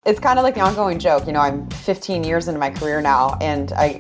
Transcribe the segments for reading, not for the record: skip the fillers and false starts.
It's kind of like the ongoing joke. I'm 15 years into my career now, and I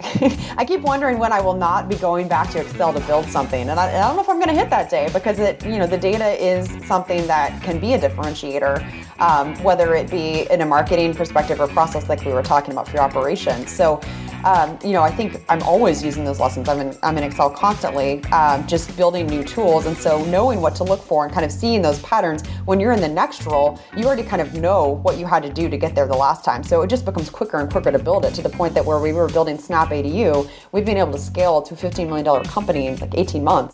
I keep wondering when I will not be going back to Excel to build something. And I don't know if I'm going to hit that day, because the data is something that can be a differentiator, whether it be in a marketing perspective or process like we were talking about for your operations. So, I think I'm always using those lessons. I'm in Excel constantly, just building new tools. And so knowing what to look for and kind of seeing those patterns, when you're in the next role, you already kind of know what you had to do to get there the last time. So it just becomes quicker and quicker to build it, to the point that where we were building Snap ADU, we've been able to scale to a $15 million company in like 18 months.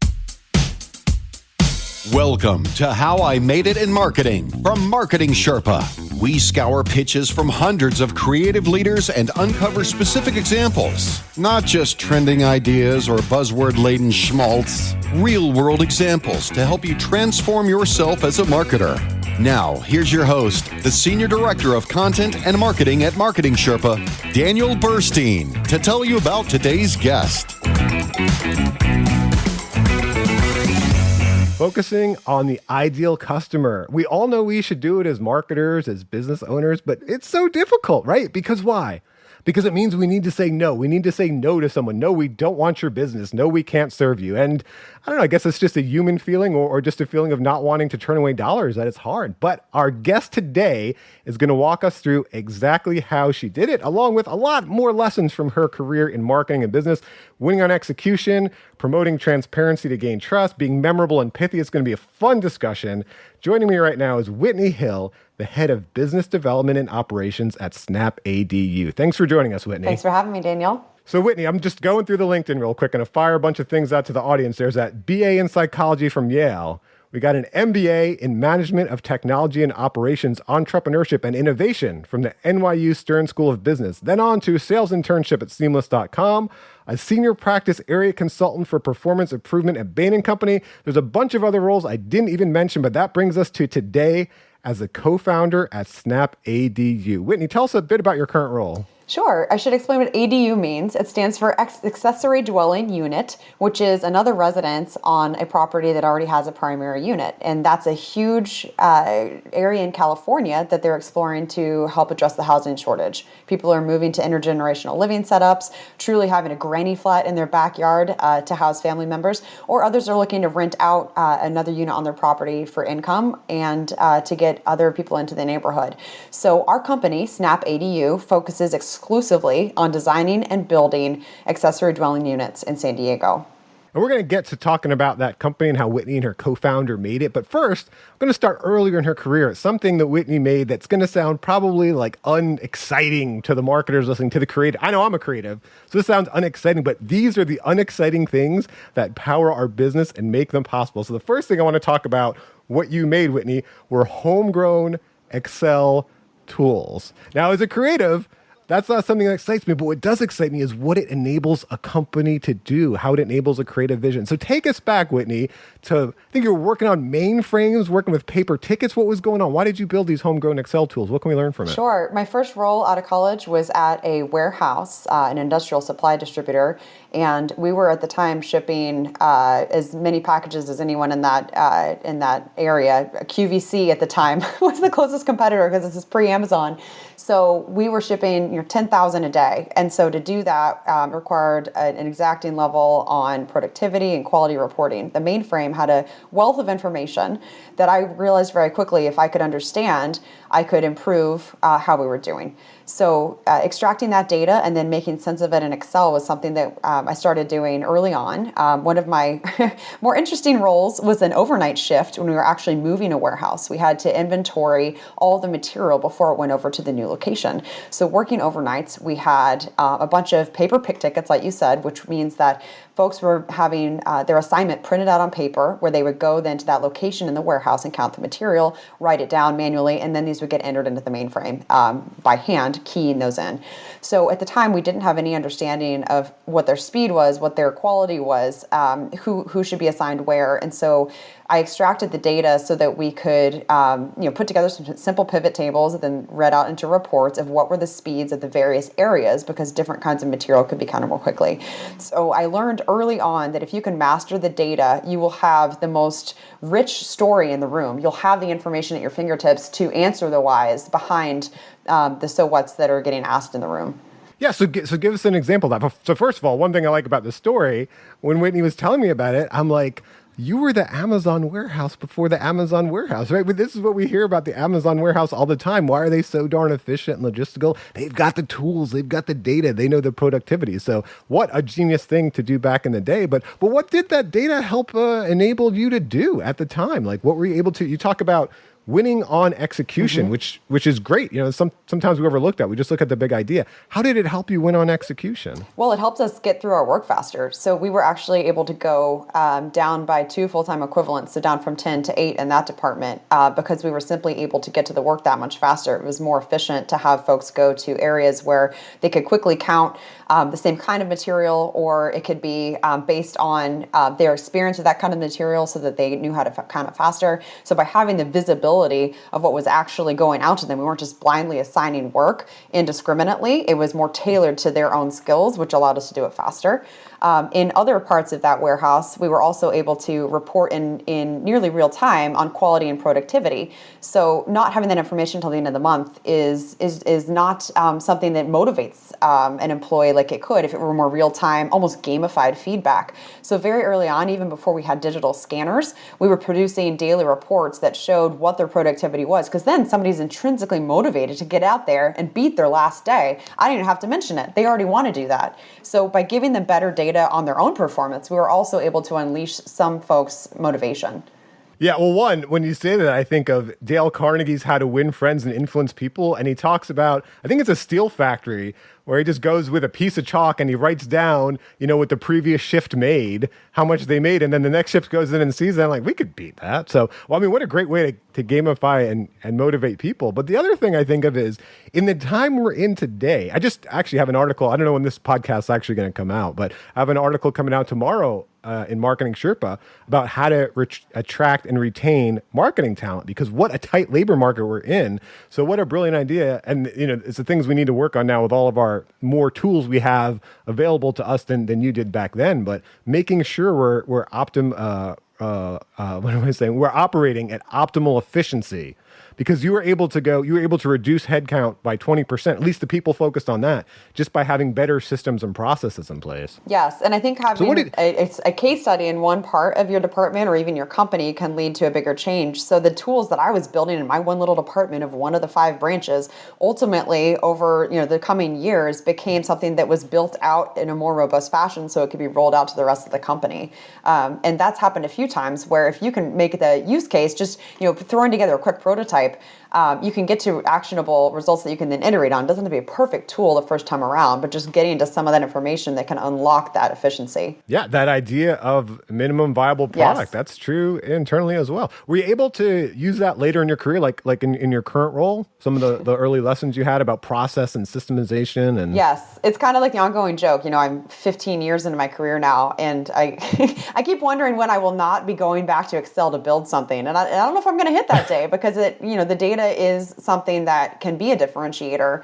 Welcome to How I Made It in Marketing from Marketing Sherpa. We scour pitches from hundreds of creative leaders and uncover specific examples. Not just trending ideas or buzzword-laden schmaltz. Real-world examples to help you transform yourself as a marketer. Now, here's your host, the Senior Director of Content and Marketing at Marketing Sherpa, Daniel Burstein, to tell you about today's guest. Focusing on the ideal customer. We all know we should do it as marketers, as business owners, but it's so difficult, right? Because why? Because it means we need to say no. We need to say no to someone. No, we don't want your business. No, we can't serve you. And I don't know, I guess it's just a human feeling or just a feeling of not wanting to turn away dollars, that it's hard. But our guest today is going to walk us through exactly how she did it, along with a lot more lessons from her career in marketing and business, winning on execution, promoting transparency to gain trust, being memorable and pithy. It's going to be a fun discussion. Joining me right now is Whitney Hill, the head of business development and operations at Snap ADU. Thanks for joining us, Whitney. Thanks for having me, Daniel. So Whitney, I'm just going through the LinkedIn real quick and I'll fire a bunch of things out to the audience. There's that BA in psychology from Yale. We got an MBA in management of technology and operations, entrepreneurship and innovation from the NYU Stern School of Business. Then on to sales internship at seamless.com, a senior practice area consultant for performance improvement at Bain & Company. There's a bunch of other roles I didn't even mention, but that brings us to today as a co-founder at Snap ADU. Whitney, tell us a bit about your current role. Sure. I should explain what ADU means. It stands for Accessory Dwelling Unit, which is another residence on a property that already has a primary unit. And that's a huge area in California that they're exploring to help address the housing shortage. People are moving to intergenerational living setups, truly having a granny flat in their backyard to house family members, or others are looking to rent out another unit on their property for income and to get other people into the neighborhood. So our company, Snap ADU, focuses exclusively on designing and building accessory dwelling units in San Diego. And we're going to get to talking about that company and how Whitney and her co-founder made it. But first, I'm going to start earlier in her career. It's something that Whitney made that's going to sound probably like unexciting to the marketers listening, to the creative. I know I'm a creative, so this sounds unexciting, but these are the unexciting things that power our business and make them possible. So the first thing I want to talk about, what you made, Whitney, were homegrown Excel tools. Now, as a creative, that's not something that excites me, but what does excite me is what it enables a company to do, how it enables a creative vision. So take us back, Whitney, to, I think you were working on mainframes, working with paper tickets. What was going on? Why did you build these homegrown Excel tools? What can we learn from it? Sure. My first role out of college was at a warehouse, an industrial supply distributor, and we were at the time shipping as many packages as anyone in that area. QVC at the time was the closest competitor because this is pre-Amazon. So we were shipping 10,000 a day. And so to do that required an exacting level on productivity and quality reporting. The mainframe had a wealth of information that I realized very quickly if I could understand, I could improve how we were doing. So extracting that data and then making sense of it in Excel was something that I started doing early on. One of my more interesting roles was an overnight shift when we were actually moving a warehouse. We had to inventory all the material before it went over to the new location. So working overnights, we had a bunch of paper pick tickets, like you said, which means that folks were having their assignment printed out on paper where they would go then to that location in the warehouse and count the material, write it down manually, and then these would get entered into the mainframe by hand, keying those in. So at the time, we didn't have any understanding of what their speed was, what their quality was, who should be assigned where. And so I extracted the data so that we could put together some simple pivot tables and then read out into reports of what were the speeds of the various areas, because different kinds of material could be counted more quickly. So I learned early on that if you can master the data, you will have the most rich story in the room. You'll have the information at your fingertips to answer the whys behind the so whats that are getting asked in the room. Yeah, so give us an example of that. So first of all, one thing I like about the story, when Whitney was telling me about it, I'm like, you were the Amazon warehouse before the Amazon warehouse, right? But this is what we hear about the Amazon warehouse all the time. Why are they so darn efficient and logistical? They've got the tools, they've got the data, they know the productivity. So what a genius thing to do back in the day. But what did that data help enable you to do at the time? Like, what were you able to? You talk about winning on execution, which is great. Sometimes we overlook that. We just look at the big idea. How did it help you win on execution? Well, it helped us get through our work faster. So we were actually able to go down by 2 full-time equivalents, so down from 10 to 8 in that department, because we were simply able to get to the work that much faster. It was more efficient to have folks go to areas where they could quickly count the same kind of material, or it could be based on their experience with that kind of material so that they knew how to count it faster. So by having the visibility of what was actually going out to them, we weren't just blindly assigning work indiscriminately. It was more tailored to their own skills, which allowed us to do it faster. In other parts of that warehouse, we were also able to report in nearly real time on quality and productivity. So not having that information until the end of the month is not something that motivates an employee like it could if it were more real time, almost gamified feedback. So very early on, even before we had digital scanners, we were producing daily reports that showed what their productivity was, because then somebody's intrinsically motivated to get out there and beat their last day. I didn't even have to mention it. They already want to do that. So by giving them better data on their own performance, we were also able to unleash some folks' motivation. Yeah, well, one, when you say that, I think of Dale Carnegie's How to Win Friends and Influence People. And he talks about, I think it's a steel factory, where he just goes with a piece of chalk and he writes down, what the previous shift made, how much they made. And then the next shift goes in and sees that. I'm like, we could beat that. So, what a great way to gamify and motivate people. But the other thing I think of is, in the time we're in today, I just actually have an article. I don't know when this podcast is actually going to come out, but I have an article coming out tomorrow in Marketing Sherpa about how to attract and retain marketing talent, because what a tight labor market we're in. So what a brilliant idea. And, it's the things we need to work on now with all of our more tools we have available to us than you did back then. But making sure we're We're operating at optimal efficiency, because you were able to reduce headcount by 20%, at least the people focused on that, just by having better systems and processes in place. Yes, and I think having a case study in one part of your department or even your company can lead to a bigger change. So the tools that I was building in my one little department of one of the 5 branches, ultimately over the coming years became something that was built out in a more robust fashion so it could be rolled out to the rest of the company. And that's happened a few times, where if you can make the use case, just throwing together a quick prototype, you can get to actionable results that you can then iterate on. It doesn't have to be a perfect tool the first time around, but just getting into some of that information that can unlock that efficiency. Yeah, that idea of minimum viable product, yes. That's true internally as well. Were you able to use that later in your career, like in your current role? Some of the early lessons you had about process and systemization? And yes, it's kind of like the ongoing joke. I'm 15 years into my career now, and I I keep wondering when I will not be going back to Excel to build something. And I don't know if I'm going to hit that day, because the data is something that can be a differentiator,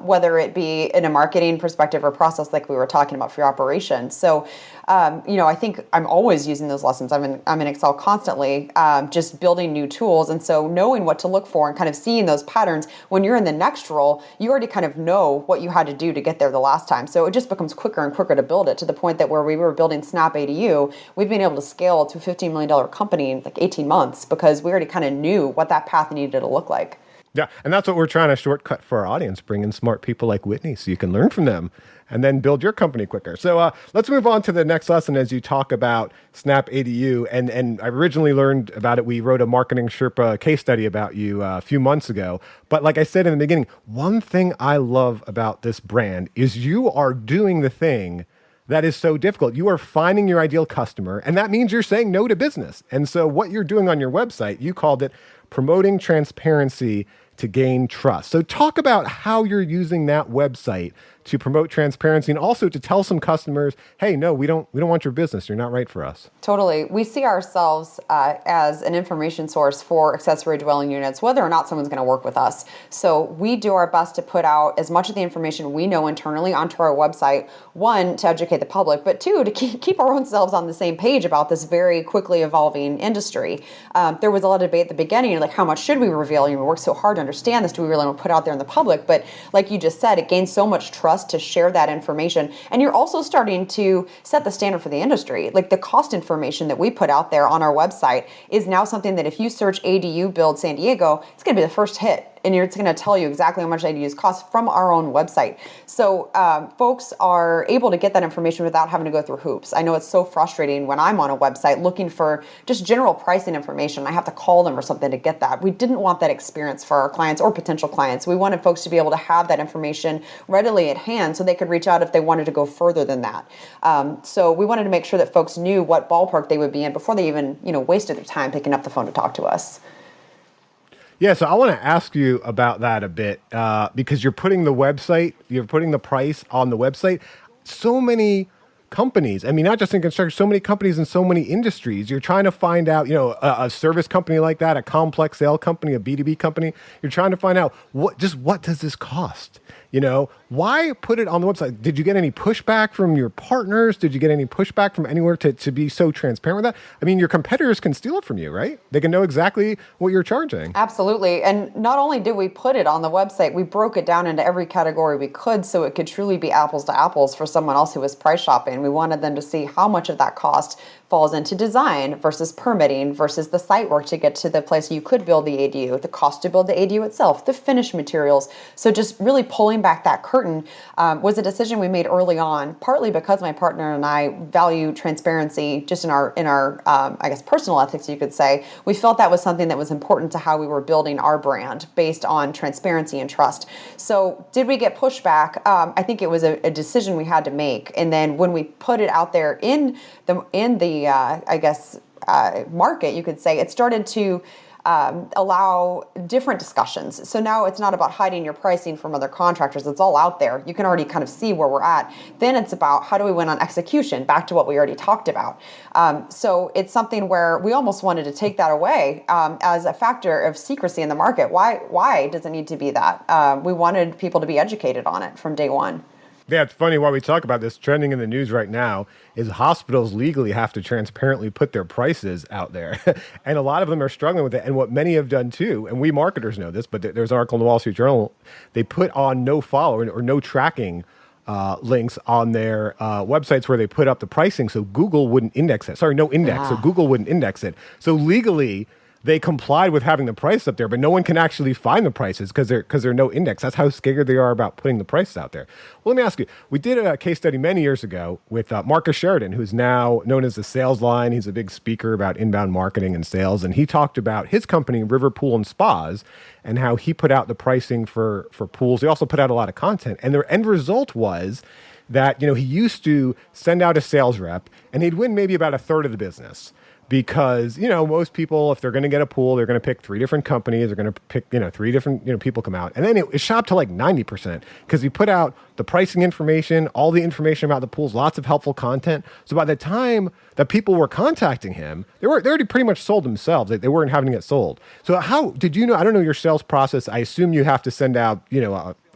whether it be in a marketing perspective or process like we were talking about for your operation. So, I think I'm always using those lessons. I'm in Excel constantly, just building new tools. And so knowing what to look for and kind of seeing those patterns, when you're in the next role, you already kind of know what you had to do to get there the last time. So it just becomes quicker and quicker to build it, to the point that where we were building Snap ADU, we've been able to scale to a $15 million company in like 18 months because we already kind of knew what that path needed to look like. Yeah, and that's what we're trying to shortcut for our audience, bring in smart people like Whitney so you can learn from them and then build your company quicker. So let's move on to the next lesson as you talk about Snap ADU. And I originally learned about it. We wrote a Marketing Sherpa case study about you a few months ago. But like I said in the beginning, one thing I love about this brand is you are doing the thing that is so difficult. You are finding your ideal customer, and that means you're saying no to business. And so what you're doing on your website, you called it promoting transparency to gain trust. So talk about how you're using that website to promote transparency and also to tell some customers, hey, no, we don't want your business. You're not right for us. Totally. We see ourselves as an information source for accessory dwelling units, whether or not someone's going to work with us. So we do our best to put out as much of the information we know internally onto our website, one, to educate the public, but two, to keep our own selves on the same page about this very quickly evolving industry. There was a lot of debate at the beginning, like how much should we reveal? We work so hard to understand this. Do we really want to put out there in the public? But like you just said, it gains so much trust to share that information. And you're also starting to set the standard for the industry. Like the cost information that we put out there on our website is now something that if you search ADU build San Diego, it's going to be the first hit. And it's going to tell you exactly how much ADUs cost from our own website. So folks are able to get that information without having to go through hoops. I know it's so frustrating when I'm on a website looking for just general pricing information. I have to call them or something to get that. We didn't want that experience for our clients or potential clients. We wanted folks to be able to have that information readily at hand so they could reach out if they wanted to go further than that. So we wanted to make sure that folks knew what ballpark they would be in before they even wasted their time picking up the phone to talk to us. Yeah, so I want to ask you about that a bit because you're putting the price on the website. So many companies, I mean, not just in construction, so many companies in so many industries, you're trying to find out, a service company like that, a complex sale company, a B2B company, you're trying to find out what does this cost? Why put it on the website? Did you get any pushback from your partners? Did you get any pushback from anywhere to be so transparent with that? I mean, your competitors can steal it from you, right? They can know exactly what you're charging. Absolutely. And not only did we put it on the website, we broke it down into every category we could so it could truly be apples to apples for someone else who was price shopping. We wanted them to see how much of that cost falls into design versus permitting versus the site work to get to the place you could build the ADU, the cost to build the ADU itself, the finished materials. So just really pulling back that curtain was a decision we made early on, partly because my partner and I value transparency just in our I guess personal ethics, you could say. We felt that was something that was important to how we were building our brand based on transparency and trust. So did we get pushback? I think it was a decision we had to make. And then when we put it out there in the market, you could say, it started to allow different discussions. So now it's not about hiding your pricing from other contractors. It's all out there. You can already kind of see where we're at. Then it's about how do we win on execution, back to what we already talked about. So it's something where we almost wanted to take that away as a factor of secrecy in the market. Why does it need to be that? We wanted people to be educated on it from day one. Yeah, it's funny why we talk about this. Trending in the news right now is hospitals legally have to transparently put their prices out there. And a lot of them are struggling with it. And what many have done too, and we marketers know this, but there's an article in the Wall Street Journal, they put on no follow or no tracking links on their websites where they put up the pricing so Google wouldn't index it. Sorry, no index, so Google wouldn't index it. So legally, they complied with having the price up there, but no one can actually find the prices because there are no index. That's how scared they are about putting the prices out there. Well, let me ask you, we did a case study many years ago with Marcus Sheridan, who's now known as the Sales Line. He's a big speaker about inbound marketing and sales. And he talked about his company, River Pool and Spas, and how he put out the pricing for pools. He also put out a lot of content. And their end result was that, he used to send out a sales rep and he'd win maybe about a third of the business. Because, most people, if they're going to get a pool, they're going to pick 3 different companies. They're going to pick, 3 different, people come out. And then it shot to like 90% because he put out the pricing information, all the information about the pools, lots of helpful content. So by the time that people were contacting him, they already pretty much sold themselves. They weren't having it sold. So how did you know? I don't know your sales process. I assume you have to send out,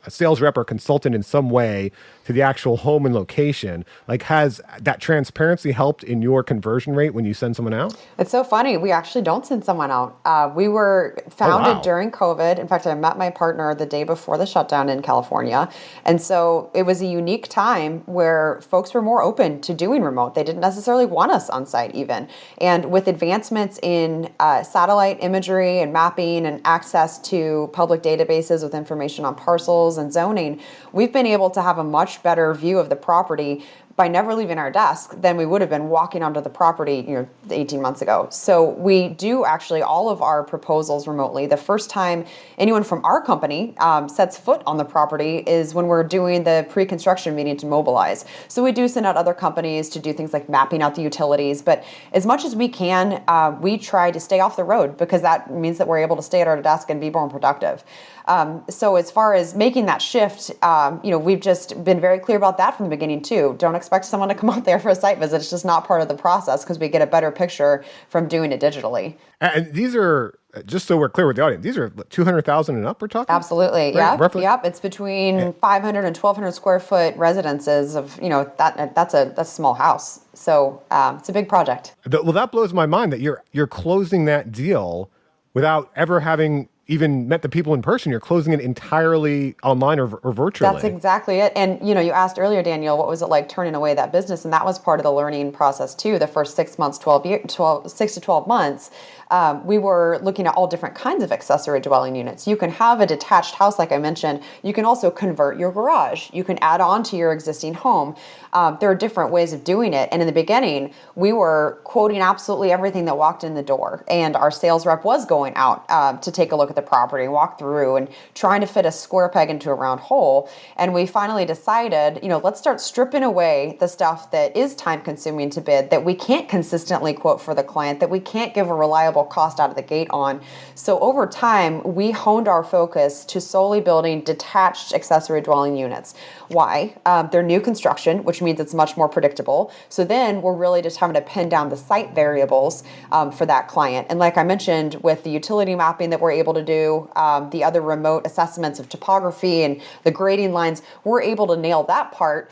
a sales rep or consultant in some way to the actual home and location. Like, has that transparency helped in your conversion rate when you send someone out? It's so funny. We actually don't send someone out. We were founded during COVID. In fact, I met my partner the day before the shutdown in California. And so it was a unique time where folks were more open to doing remote. They didn't necessarily want us on site even. And with advancements in satellite imagery and mapping and access to public databases with information on parcels and zoning, we've been able to have a much better view of the property by never leaving our desk than we would have been walking onto the property, 18 months ago. So we do actually all of our proposals remotely. The first time anyone from our company sets foot on the property is when we're doing the pre-construction meeting to mobilize. So we do send out other companies to do things like mapping out the utilities, but as much as we can, we try to stay off the road because that means that we're able to stay at our desk and be more productive. So as far as making that shift, we've just been very clear about that from the beginning too. Don't expect someone to come out there for a site visit. It's just not part of the process because we get a better picture from doing it digitally. And these are, just so we're clear with the audience, these are 200,000 and up we're talking? Absolutely. Right, Yep. roughly? Yep. It's between 500 and 1,200 square foot residences of, that's a small house. So it's a big project. Well, that blows my mind that you're closing that deal without ever having even met the people in person. You're closing it entirely online or virtually. That's exactly it. And, you asked earlier, Daniel, what was it like turning away that business? And that was part of the learning process too. The first 6 months, 6 to 12 months, we were looking at all different kinds of accessory dwelling units. You can have a detached house, like I mentioned. You can also convert your garage. You can add on to your existing home. There are different ways of doing it. And in the beginning, we were quoting absolutely everything that walked in the door. And our sales rep was going out to take a look at the property, walk through, and trying to fit a square peg into a round hole. And we finally decided, let's start stripping away the stuff that is time consuming to bid, that we can't consistently quote for the client, that we can't give a reliable cost out of the gate on. So over time, we honed our focus to solely building detached accessory dwelling units. Why? They're new construction, which means it's much more predictable. So then we're really just having to pin down the site variables for that client. And like I mentioned, with the utility mapping that we're able to do, the other remote assessments of topography and the grading lines, we're able to nail that part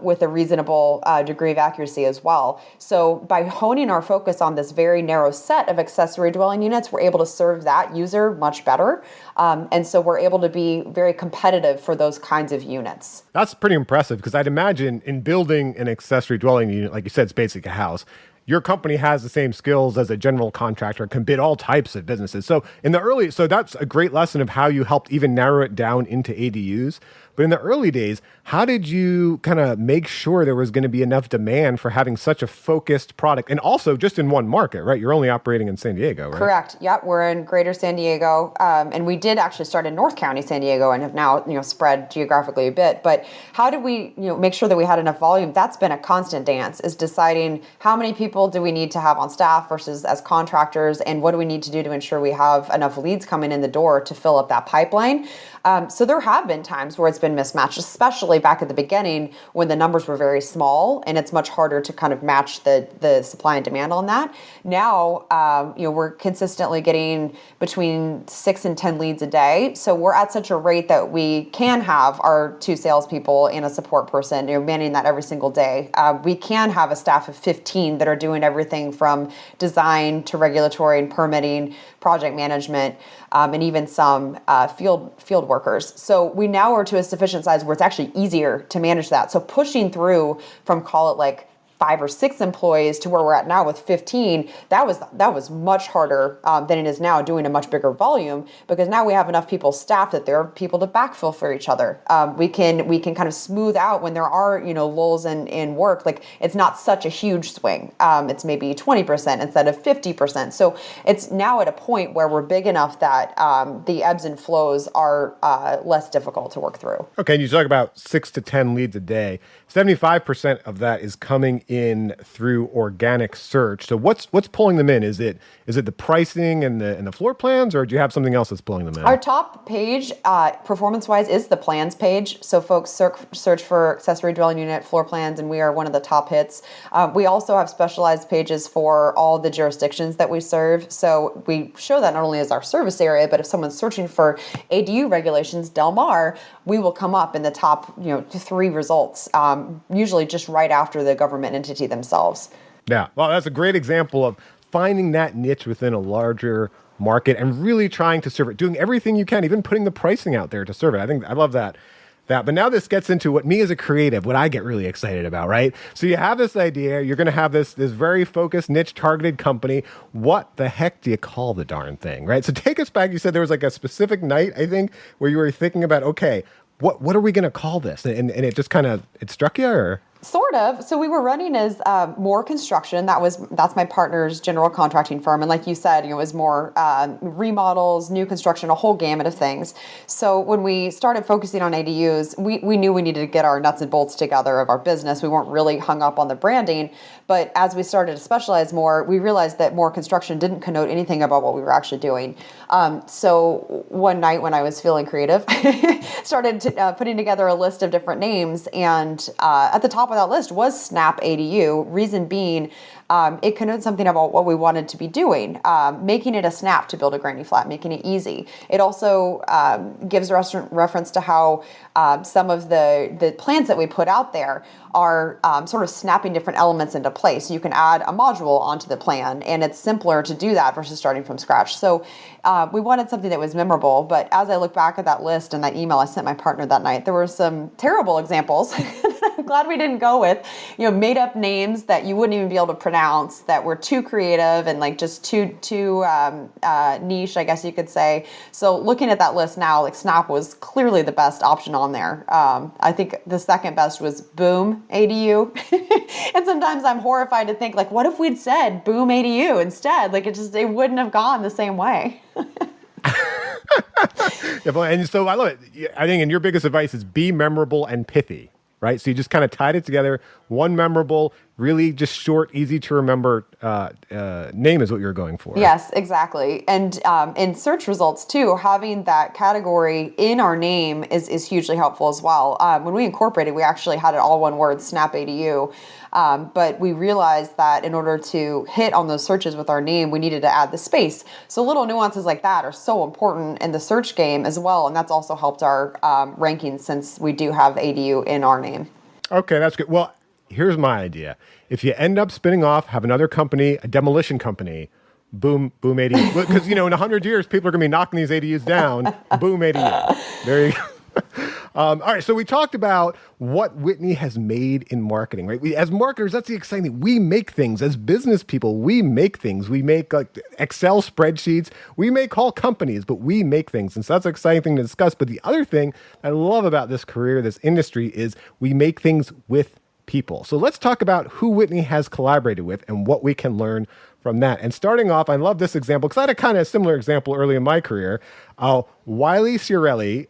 with a reasonable degree of accuracy as well. So by honing our focus on this very narrow set of accessory dwelling units, we're able to serve that user much better. And so we're able to be very competitive for those kinds of units. That's pretty impressive because I'd imagine in building an accessory dwelling unit, like you said, it's basically a house. Your company has the same skills as a general contractor, can bid all types of businesses. So that's a great lesson of how you helped even narrow it down into ADUs. But in the early days, how did you kind of make sure there was going to be enough demand for having such a focused product? And also just in one market, right? You're only operating in San Diego, right? Correct. Yep. We're in greater San Diego. And we did actually start in North County, San Diego, and have now, spread geographically a bit. But how did we, make sure that we had enough volume? That's been a constant dance, is deciding how many people do we need to have on staff versus as contractors, and what do we need to do to ensure we have enough leads coming in the door to fill up that pipeline. So there have been times where it's been mismatched, especially back at the beginning when the numbers were very small, and it's much harder to kind of match the supply and demand on that. Now, we're consistently getting between 6 and 10 leads a day. So we're at such a rate that we can have our 2 salespeople and a support person, manning that every single day. We can have a staff of 15 that are doing everything from design to regulatory and permitting, project management, and even some field workers. So we now are to a sufficient size where it's actually easier to manage that. So pushing through from, call it like 5 or 6 employees to where we're at now with 15, that was much harder than it is now doing a much bigger volume, because now we have enough people staffed that there are people to backfill for each other. We can kind of smooth out when there are lulls in work. Like, it's not such a huge swing. It's maybe 20% instead of 50%. So it's now at a point where we're big enough that the ebbs and flows are less difficult to work through. Okay, and you talk about 6 to 10 leads a day. 75% of that is coming in through organic search. So what's pulling them in? Is it the pricing and the floor plans, or do you have something else that's pulling them in? Our top page, performance-wise, is the plans page. So folks search for accessory dwelling unit floor plans, and we are one of the top hits. We also have specialized pages for all the jurisdictions that we serve. So we show that not only as our service area, but if someone's searching for ADU regulations, Del Mar, we will come up in the top 3 results, usually just right after the government entity themselves. Yeah, well, that's a great example of finding that niche within a larger market and really trying to serve it, doing everything you can, even putting the pricing out there to serve it. I love that. But now this gets into what me as a creative, what I get really excited about, right? So you have this idea, you're going to have this very focused, niche targeted company. What the heck do you call the darn thing, right? So take us back. You said there was like a specific night, I think, where you were thinking about, okay, what are we going to call this? And it just kind of, it struck you, or? Sort of. So we were running as more construction. That's my partner's general contracting firm, and like you said, it was more remodels, new construction, a whole gamut of things. So when we started focusing on ADUs, we knew we needed to get our nuts and bolts together of our business. We weren't really hung up on the branding, but as we started to specialize more, we realized that more construction didn't connote anything about what we were actually doing. So one night when I was feeling creative, started putting together a list of different names, and at the top of that list was Snap ADU. Reason being, it connotes something about what we wanted to be doing, making it a snap to build a granny flat, making it easy. It also gives reference to how some of the plans that we put out there are sort of snapping different elements into place. You can add a module onto the plan, and it's simpler to do that versus starting from scratch. So we wanted something that was memorable, but as I look back at that list and that email I sent my partner that night, there were some terrible examples I'm glad we didn't go with, made up names that you wouldn't even be able to pronounce, that were too creative and like just too niche, I guess you could say. So looking at that list now, like Snap was clearly the best option on there. I think the second best was Boom ADU. And sometimes I'm horrified to think, like, what if we'd said Boom ADU instead? Like it wouldn't have gone the same way. And so I love it. I think, and your biggest advice is be memorable and pithy, right? So you just kind of tied it together. One memorable, really just short, easy to remember name is what you're going for. Yes, exactly. And in search results too, having that category in our name is hugely helpful as well. When we incorporated, we actually had it all one word, Snap ADU. But we realized that in order to hit on those searches with our name, we needed to add the space. So little nuances like that are so important in the search game as well. And that's also helped our rankings since we do have ADU in our name. Okay, that's good. Well, here's my idea. If you end up spinning off, have another company, a demolition company, Boom ADU. Because, in 100 years, people are going to be knocking these ADUs down. Boom ADU. There you go. All right, so we talked about what Whitney has made in marketing, right? As marketers, that's the exciting thing. We make things. As business people, we make things. We make like Excel spreadsheets. We make whole companies, but we make things. And so that's an exciting thing to discuss. But the other thing I love about this career, this industry, is we make things with people. So let's talk about who Whitney has collaborated with and what we can learn from that. And starting off, I love this example because I had a kind of similar example early in my career. Wiley Cierlli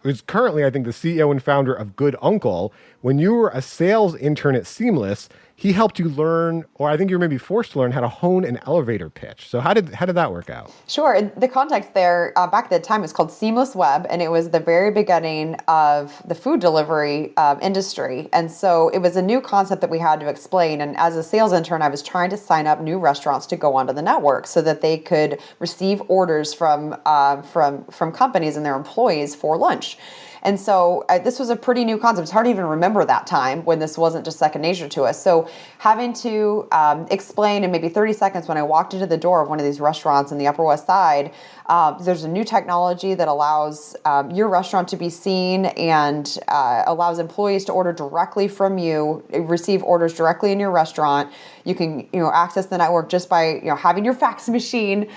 is currently, I think, the CEO and founder of Good Uncle. When you were a sales intern at Seamless, he helped you learn, or I think you were maybe forced to learn how to hone an elevator pitch. So how did that work out? Sure. The context there, back at the time, was called Seamless Web, and it was the very beginning of the food delivery industry. And so it was a new concept that we had to explain. And as a sales intern, I was trying to sign up new restaurants to go onto the network so that they could receive orders from companies and their employees for lunch. And so this was a pretty new concept. It's hard to even remember that time when this wasn't just second nature to us. So having to explain in maybe 30 seconds when I walked into the door of one of these restaurants in the Upper West Side, there's a new technology that allows your restaurant to be seen and allows employees to order directly from you, receive orders directly in your restaurant. You can access the network just by having your fax machine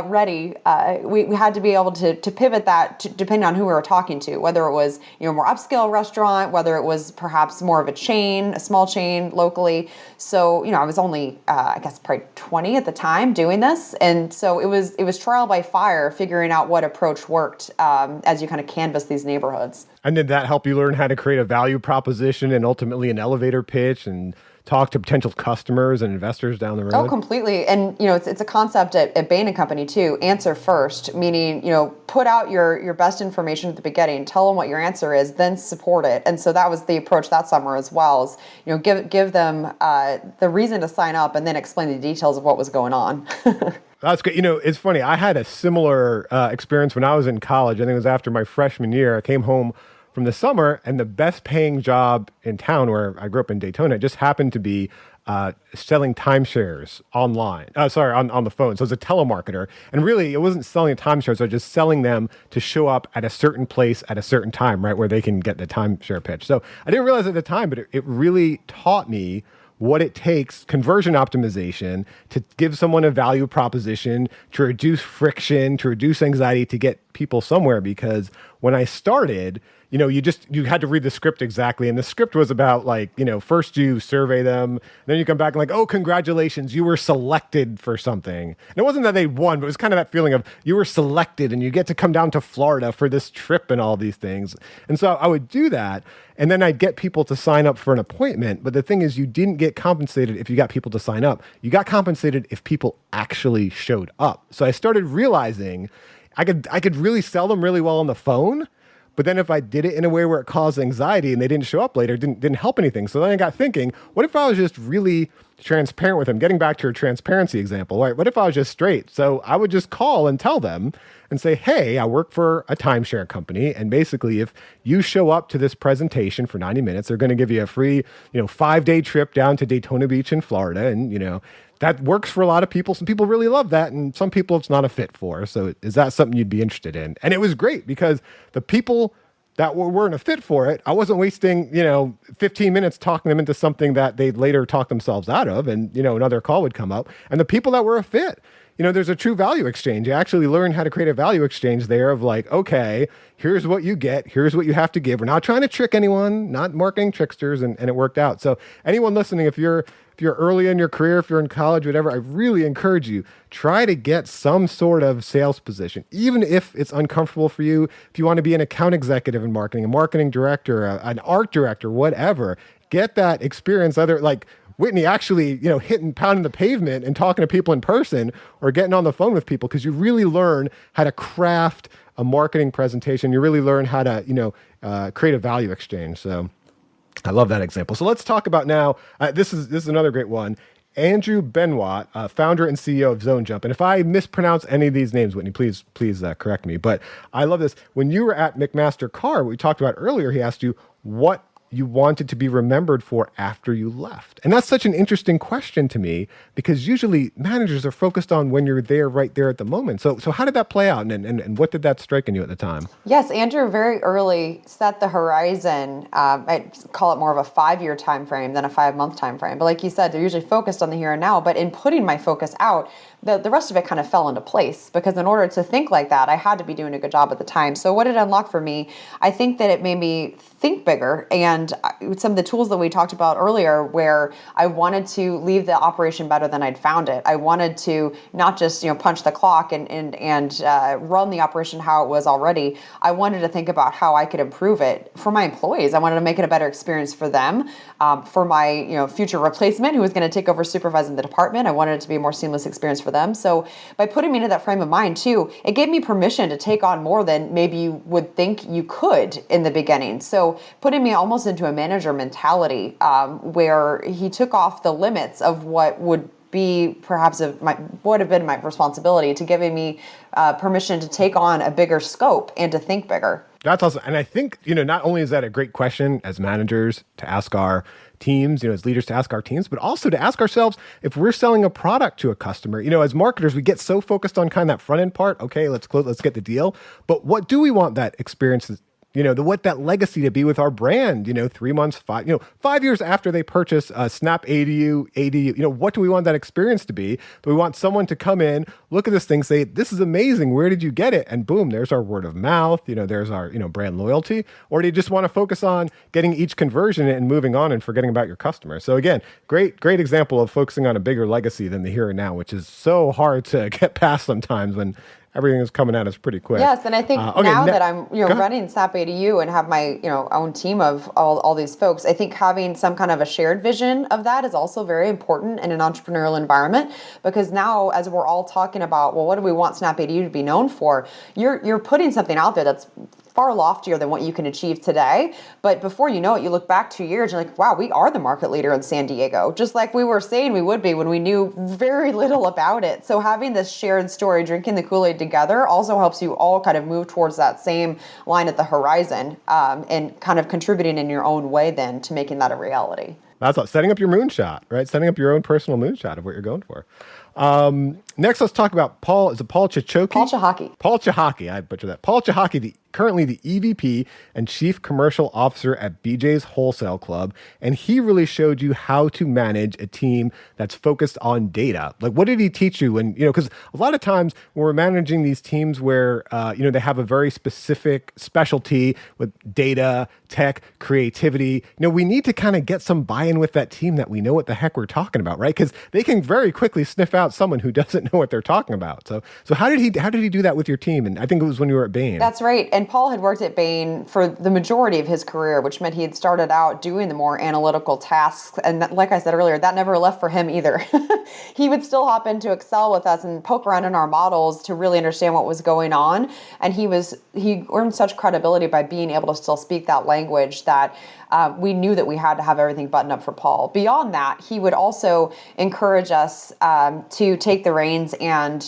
ready. We had to be able to pivot that depending on who we were talking to, whether it was a more upscale restaurant, whether it was perhaps more of a small chain locally. So I was only I guess probably 20 at the time doing this, and so it was trial by fire, figuring out what approach worked as you kind of canvass these neighborhoods. And did that help you learn how to create a value proposition and ultimately an elevator pitch and talk to potential customers and investors down the road? Oh, completely. And, it's a concept at Bain & Company too. Answer first, meaning, put out your best information at the beginning, tell them what your answer is, then support it. And so that was the approach that summer as well, is, give them the reason to sign up and then explain the details of what was going on. That's good. It's funny. I had a similar experience when I was in college. I think it was after my freshman year. I came home from the summer, and the best paying job in town where I grew up in Daytona just happened to be selling timeshares online. On the phone. So as a telemarketer. And really, it wasn't selling timeshares. I was just selling them to show up at a certain place at a certain time, right, where they can get the timeshare pitch. So I didn't realize at the time, but it really taught me what it takes, conversion optimization, to give someone a value proposition, to reduce friction, to reduce anxiety, to get people somewhere, because when I started, you had to read the script exactly. And the script was about like, first you survey them, then you come back and like, oh, congratulations, you were selected for something. And it wasn't that they won, but it was kind of that feeling of you were selected and you get to come down to Florida for this trip and all these things. And so I would do that. And then I'd get people to sign up for an appointment. But the thing is, you didn't get compensated if you got people to sign up. You got compensated if people actually showed up. So I started realizing I could really sell them really well on the phone. But then if I did it in a way where it caused anxiety and they didn't show up later, didn't help anything. So then I got thinking, what if I was just really transparent with them? Getting back to your transparency example, right? What if I was just straight? So I would just call and tell them and say, hey, I work for a timeshare company. And basically, if you show up to this presentation for 90 minutes, they're going to give you a free, 5-day trip down to Daytona Beach in Florida. And, that works for a lot of people. Some people really love that, and some people it's not a fit for. So is that something you'd be interested in? And it was great because the people that weren't a fit for it, I wasn't wasting, 15 minutes talking them into something that they'd later talk themselves out of, and, another call would come up. And the people that were a fit, there's a true value exchange. You actually learn how to create a value exchange there of like, okay, here's what you get. Here's what you have to give. We're not trying to trick anyone, not marketing tricksters, and it worked out. So anyone listening, if you're early in your career, if you're in college, whatever, I really encourage you, try to get some sort of sales position, even if it's uncomfortable for you. If you want to be an account executive in marketing, a marketing director, an art director, whatever, get that experience, either like Whitney actually, hitting, pounding the pavement and talking to people in person, or getting on the phone with people, because you really learn how to craft a marketing presentation. You really learn how to, create a value exchange. So I love that example. So let's talk about now, this is another great one. Andrew Benoit, founder and CEO of Zone Jump. And if I mispronounce any of these names, Whitney, please correct me. But I love this. When you were at McMaster Carr, what we talked about earlier, he asked you what you wanted to be remembered for after you left. And that's such an interesting question to me, because usually managers are focused on when you're there, right there at the moment. So how did that play out, and what did that strike in you at the time? Yes, Andrew very early set the horizon. I call it more of a 5-year time frame than a 5-month time frame. But like you said, they're usually focused on the here and now. But in putting my focus out, the rest of it kind of fell into place, because in order to think like that, I had to be doing a good job at the time. So what did it unlock for me? I think that it made me think bigger, and some of the tools that we talked about earlier, where I wanted to leave the operation better than I'd found it. I wanted to not just punch the clock and run the operation how it was already. I wanted to think about how I could improve it for my employees. I wanted to make it a better experience for them, for my future replacement who was going to take over supervising the department. I wanted it to be a more seamless experience for them. So by putting me into that frame of mind too, it gave me permission to take on more than maybe you would think you could in the beginning. So putting me almost into a manager mentality, where he took off the limits of what would be perhaps would have been my responsibility, to giving me permission to take on a bigger scope and to think bigger. That's awesome. And I think, not only is that a great question as managers to ask our teams, as leaders to ask our teams, but also to ask ourselves, if we're selling a product to a customer, as marketers, we get so focused on kind of that front end part. Okay, let's get the deal. But what do we want that experience, what that legacy to be with our brand, 3 months, 5 years after they purchase a Snap ADU, what do we want that experience to be? Do we want someone to come in, look at this thing, say, this is amazing, where did you get it? And boom, there's our word of mouth, there's our, brand loyalty. Or do you just want to focus on getting each conversion and moving on and forgetting about your customer? So again, great example of focusing on a bigger legacy than the here and now, which is so hard to get past sometimes when everything is coming at us pretty quick. Yes, and I think that I'm running Snap ADU and have my own team of all these folks, I think having some kind of a shared vision of that is also very important in an entrepreneurial environment, because now as we're all talking about, well, what do we want Snap ADU to be known for? You're putting something out there that's far loftier than what you can achieve today. But before you know it, you look back 2 years, you're like, wow, we are the market leader in San Diego, just like we were saying we would be when we knew very little about it. So having this shared story, drinking the Kool-Aid together, also helps you all kind of move towards that same line at the horizon, and kind of contributing in your own way then to making that a reality. That's all. Setting up your moonshot, right? Setting up your own personal moonshot of what you're going for. Next, let's talk about Paul. Is it Paul Cichocki? Paul Cichocki. Paul Cichocki. I butchered that. Paul Cichocki, the currently the EVP and Chief Commercial Officer at BJ's Wholesale Club, and he really showed you how to manage a team that's focused on data. Like, what did he teach you? And, because a lot of times when we're managing these teams where, they have a very specific specialty with data, tech, creativity, we need to kind of get some buy-in with that team that we know what the heck we're talking about, right? Because they can very quickly sniff out someone who doesn't know what they're talking about. So how did he do that with your team? And I think it was when you were at Bain. That's right. And Paul had worked at Bain for the majority of his career, which meant he had started out doing the more analytical tasks. And like I said earlier, that never left for him either. He would still hop into Excel with us and poke around in our models to really understand what was going on. And he earned such credibility by being able to still speak that language that we knew that we had to have everything buttoned up for Paul. Beyond that, he would also encourage us to take the reins and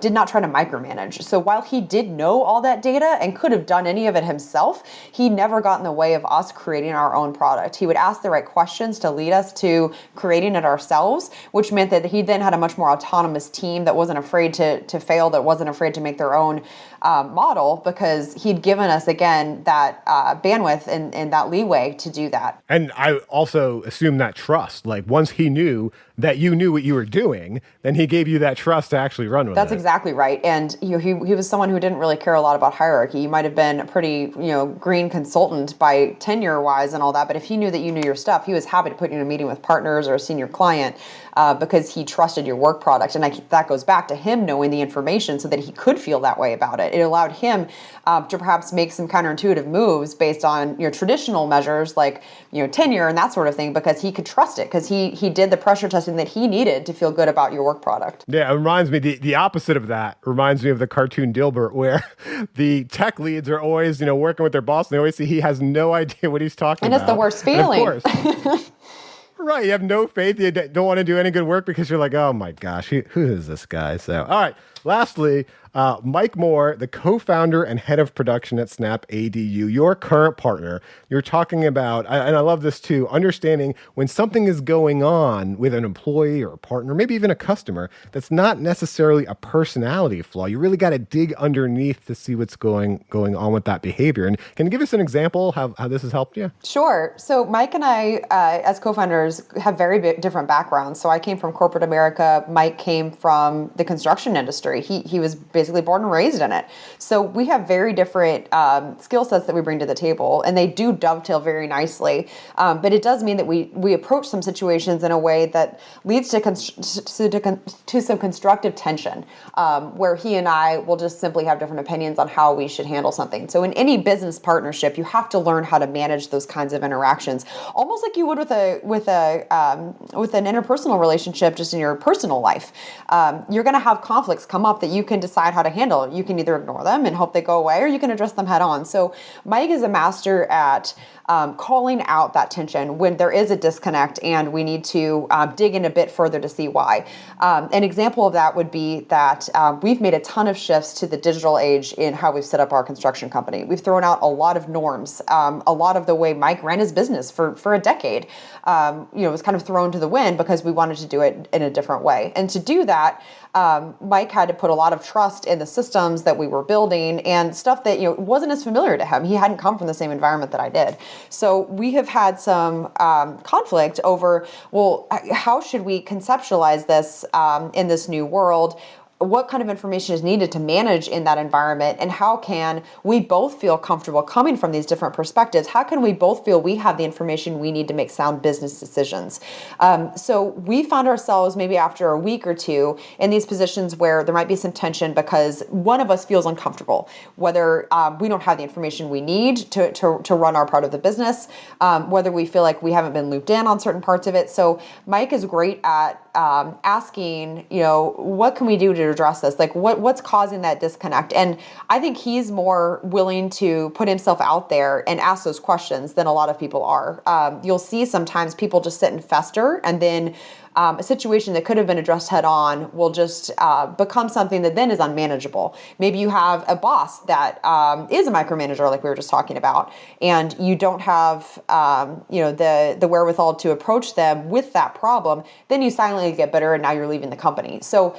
did not try to micromanage. So while he did know all that data and could have done any of it himself, he never got in the way of us creating our own product. He would ask the right questions to lead us to creating it ourselves, which meant that he then had a much more autonomous team that wasn't afraid to fail, that wasn't afraid to make their own model, because he'd given us, again, that bandwidth and that leeway to do that. And I also assume that trust, like once he knew that you knew what you were doing, then he gave you that trust to actually run with it. That's exactly right. And he was someone who didn't really care a lot about hierarchy. You might have been a pretty green consultant by tenure wise and all that, but if he knew that you knew your stuff, he was happy to put you in a meeting with partners or a senior client because he trusted your work product. And that goes back to him knowing the information so that he could feel that way about it. It allowed him to perhaps make some counterintuitive moves based on traditional measures like tenure and that sort of thing, because he could trust it, because he did the pressure testing that he needed to feel good about your work product. Yeah, it reminds me, the opposite of that reminds me of the cartoon Dilbert, where the tech leads are always working with their boss, and they always see he has no idea what he's talking about. And it's the worst feeling. And of course. Right, you have no faith, you don't want to do any good work because you're like, oh my gosh, who is this guy? So, all right, lastly, Mike Moore, the co-founder and head of production at Snap ADU, your current partner. You're talking about, and I love this too, understanding when something is going on with an employee or a partner, maybe even a customer, that's not necessarily a personality flaw. You really got to dig underneath to see what's going on with that behavior. And can you give us an example how this has helped you? Sure. So Mike and I, as co-founders, have very different backgrounds. So I came from corporate America. Mike came from the construction industry. He was basically born and raised in it. So we have very different skill sets that we bring to the table, and they do dovetail very nicely. But it does mean that we approach some situations in a way that leads to some constructive tension, where he and I will just simply have different opinions on how we should handle something. So in any business partnership, you have to learn how to manage those kinds of interactions, almost like you would with an interpersonal relationship, just in your personal life. You're going to have conflicts come up that you can decide how to handle. You can either ignore them and hope they go away, or you can address them head on. So Mike is a master at calling out that tension when there is a disconnect and we need to dig in a bit further to see why. An example of that would be that we've made a ton of shifts to the digital age in how we've set up our construction company. We've thrown out a lot of norms. A lot of the way Mike ran his business for a decade, was kind of thrown to the wind because we wanted to do it in a different way. And to do that, Mike had to put a lot of trust in the systems that we were building and stuff that wasn't as familiar to him. He hadn't come from the same environment that I did. So we have had some conflict over, well, how should we conceptualize this in this new world? What kind of information is needed to manage in that environment, and how can we both feel comfortable coming from these different perspectives? How can we both feel we have the information we need to make sound business decisions? So we found ourselves maybe after a week or two in these positions where there might be some tension because one of us feels uncomfortable, whether we don't have the information we need to run our part of the business, whether we feel like we haven't been looped in on certain parts of it. So Mike is great at asking, what can we do to address this? Like what's causing that disconnect? And I think he's more willing to put himself out there and ask those questions than a lot of people are. You'll see sometimes people just sit and fester, and then a situation that could have been addressed head on will just become something that then is unmanageable. Maybe you have a boss that is a micromanager, like we were just talking about, and you don't have the wherewithal to approach them with that problem. Then you silently get bitter, and now you're leaving the company. So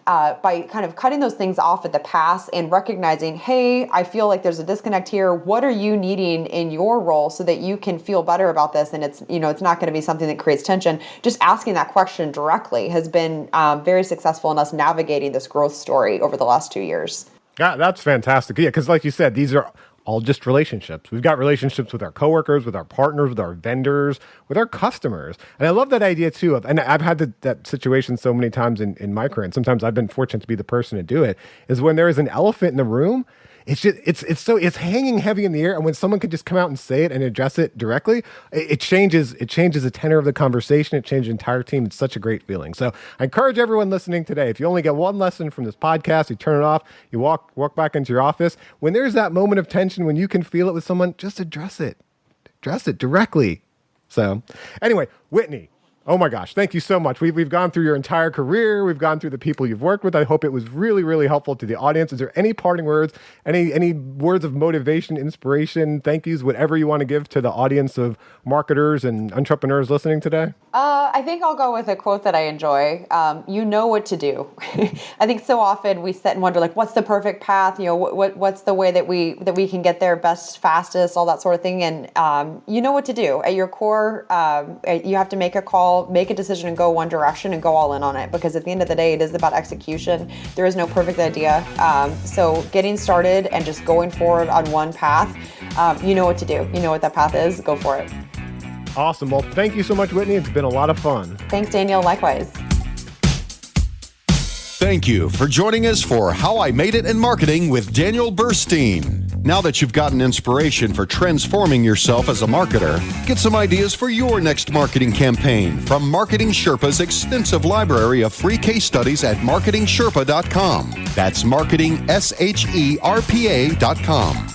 by kind of cutting those things off at the pass and recognizing, hey, I feel like there's a disconnect here. What are you needing in your role so that you can feel better about this? And it's not going to be something that creates tension. Just asking that question directly has been very successful in us navigating this growth story over the last 2 years. Yeah, that's fantastic. Yeah, because like you said, these are all just relationships. We've got relationships with our coworkers, with our partners, with our vendors, with our customers. And I love that idea too and I've had that situation so many times in my career, and sometimes I've been fortunate to be the person to do it, is when there is an elephant in the room. It's just it's hanging heavy in the air, and when someone could just come out and say it and address it directly, it changes the tenor of the conversation. It changes the entire team. It's such a great feeling. So I encourage everyone listening today, if you only get one lesson from this podcast, you turn it off, you walk back into your office. When there's that moment of tension, when you can feel it with someone, just address it directly. So anyway, Whitney, oh my gosh, thank you so much. We've gone through your entire career. We've gone through the people you've worked with. I hope it was really, really helpful to the audience. Is there any parting words, any words of motivation, inspiration, thank yous, whatever you want to give to the audience of marketers and entrepreneurs listening today? I think I'll go with a quote that I enjoy. You know what to do. I think so often we sit and wonder, like, what's the perfect path? What's the way that we can get there best, fastest, all that sort of thing. And you know what to do. At your core, you have to make a call, make a decision, and go one direction and go all in on it. Because at the end of the day, it is about execution. There is no perfect idea. So getting started and just going forward on one path, you know what to do. You know what that path is. Go for it. Awesome. Well, thank you so much, Whitney. It's been a lot of fun. Thanks, Daniel. Likewise. Thank you for joining us for How I Made It in Marketing with Daniel Burstein. Now that you've gotten inspiration for transforming yourself as a marketer, get some ideas for your next marketing campaign from Marketing Sherpa's extensive library of free case studies at marketingsherpa.com. That's marketingsherpa.com.